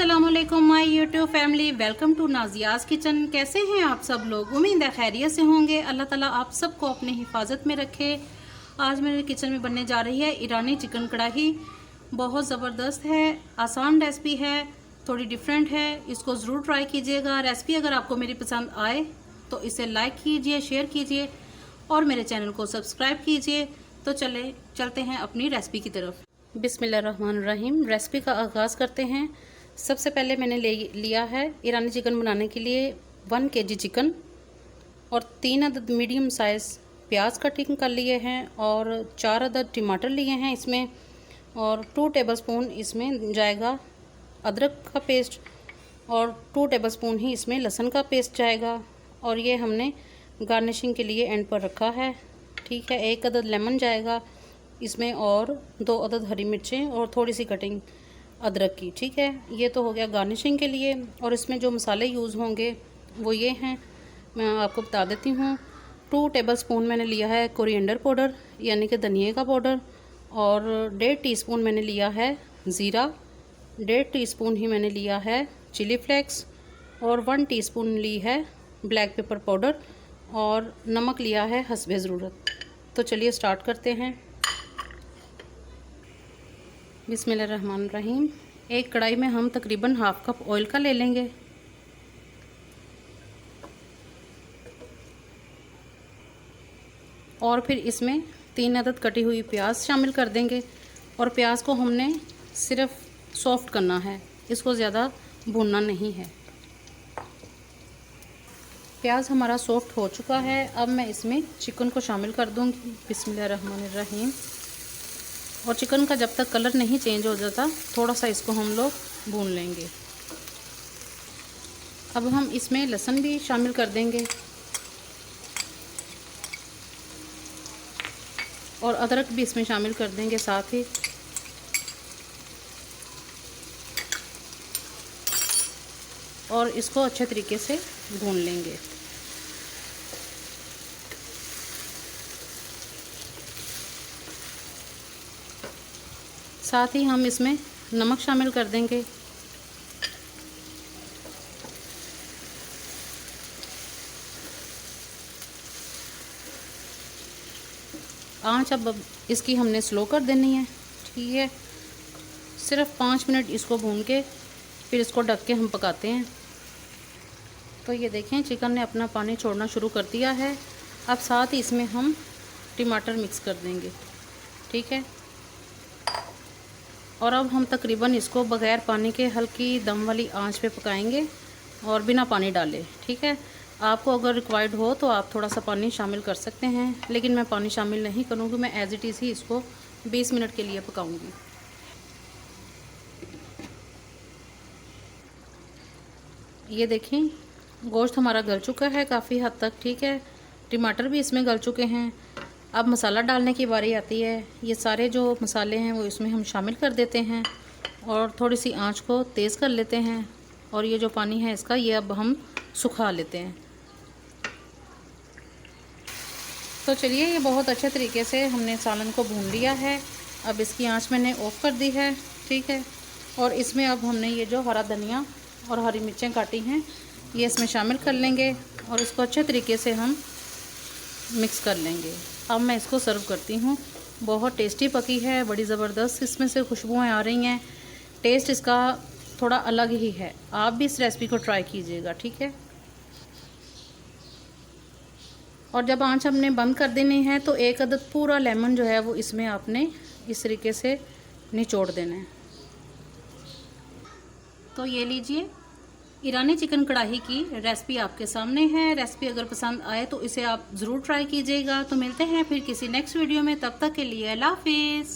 अस्सलामुअलैकुम my YouTube family, welcome to Nazia's kitchen. कैसे हैं आप सब लोग? उम्मीद है खैरियत से होंगे। अल्लाह ताला आप सबको अपनी हिफाजत में रखे। आज मेरे किचन में बनने जा रही है ईरानी चिकन कढ़ाई। बहुत ज़बरदस्त है, आसान रेसिपी है, थोड़ी डिफरेंट है। इसको ज़रूर ट्राई कीजिएगा। रेसिपी अगर आपको मेरी पसंद आए तो इसे लाइक कीजिए, शेयर कीजिए और मेरे चैनल को सब्सक्राइब कीजिए। तो चलते हैं अपनी रेसिपी की तरफ। बिस्मिल्लाहिर्रहमानिर्रहीम। रेसिपी का आगाज़ करते हैं। सबसे पहले मैंने लिया है ईरानी चिकन बनाने के लिए 1 kg चिकन और 3 अदद मीडियम साइज़ प्याज कटिंग कर लिए हैं और 4 अदद टमाटर लिए हैं इसमें, और 2 टेबलस्पून इसमें जाएगा अदरक का पेस्ट और 2 टेबलस्पून ही इसमें लहसुन का पेस्ट जाएगा। और ये हमने गार्निशिंग के लिए एंड पर रखा है। ठीक है, 1 अदद लेमन जाएगा इसमें और 2 अदद हरी मिर्चें और थोड़ी सी कटिंग अदरक की। ठीक है, ये तो हो गया गार्निशिंग के लिए। और इसमें जो मसाले यूज़ होंगे वो ये हैं, मैं आपको बता देती हूँ। 2 टेबलस्पून मैंने लिया है कोरिएंडर पाउडर यानी कि धनिए का पाउडर, और 1.5 टीस्पून मैंने लिया है ज़ीरा, 1.5 टीस्पून ही मैंने लिया है चिली फ्लेक्स और 1 टीस्पून ली है ब्लैक पेपर पाउडर और नमक लिया है हस्बे ज़रूरत। तो चलिए स्टार्ट करते हैं। बिस्मिल्लाहिर्रहमानिर्रहीम। एक कढ़ाई में हम तकरीबन 1/2 कप ऑयल का ले लेंगे और फिर इसमें 3 अदद कटी हुई प्याज शामिल कर देंगे। और प्याज को हमने सिर्फ सॉफ्ट करना है, इसको ज़्यादा भूनना नहीं है। प्याज हमारा सॉफ्ट हो चुका है। अब मैं इसमें चिकन को शामिल कर दूंगी। बिस्मिल्लाहिर्रहमानिर्रहीम। और चिकन का जब तक कलर नहीं चेंज हो जाता थोड़ा सा इसको हम लोग भून लेंगे। अब हम इसमें लहसुन भी शामिल कर देंगे और अदरक भी इसमें शामिल कर देंगे साथ ही। और इसको अच्छे तरीके से भून लेंगे। साथ ही हम इसमें नमक शामिल कर देंगे। आंच अब इसकी हमने स्लो कर देनी है। ठीक है, सिर्फ 5 मिनट इसको भून के फिर इसको ढक के हम पकाते हैं। तो ये देखें चिकन ने अपना पानी छोड़ना शुरू कर दिया है। अब साथ ही इसमें हम टमाटर मिक्स कर देंगे। ठीक है, और अब हम तकरीबन इसको बग़ैर पानी के हल्की दम वाली आंच पे पकाएंगे और बिना पानी डाले। ठीक है, आपको अगर रिक्वायर्ड हो तो आप थोड़ा सा पानी शामिल कर सकते हैं, लेकिन मैं पानी शामिल नहीं करूँगी। मैं एज़ इट इज़ ही इसको 20 मिनट के लिए पकाऊँगी। ये देखें गोश्त हमारा गल चुका है काफ़ी हद तक। ठीक है, टमाटर भी इसमें गल चुके हैं। अब मसाला डालने की बारी आती है। ये सारे जो मसाले हैं वो इसमें हम शामिल कर देते हैं और थोड़ी सी आंच को तेज़ कर लेते हैं। और ये जो पानी है इसका ये अब हम सुखा लेते हैं। तो चलिए, ये बहुत अच्छे तरीके से हमने सालन को भून लिया है। अब इसकी आंच मैंने ऑफ़ कर दी है। ठीक है, और इसमें अब हमने ये जो हरा धनिया और हरी मिर्चें काटी हैं ये इसमें शामिल कर लेंगे और इसको अच्छे तरीके से हम मिक्स कर लेंगे। अब मैं इसको सर्व करती हूँ। बहुत टेस्टी पकी है, बड़ी ज़बरदस्त इसमें से खुशबुएँ आ रही हैं। टेस्ट इसका थोड़ा अलग ही है। आप भी इस रेसिपी को ट्राई कीजिएगा। ठीक है, और जब आंच हमने बंद कर देनी है तो 1 अदद पूरा लेमन जो है वो इसमें आपने इस तरीके से निचोड़ देना है। तो ये लीजिए, ईरानी चिकन कढ़ाई की रेसिपी आपके सामने है। रेसिपी अगर पसंद आए तो इसे आप ज़रूर ट्राई कीजिएगा। तो मिलते हैं फिर किसी नेक्स्ट वीडियो में, तब तक के लिए अल्लाह हाफिज़।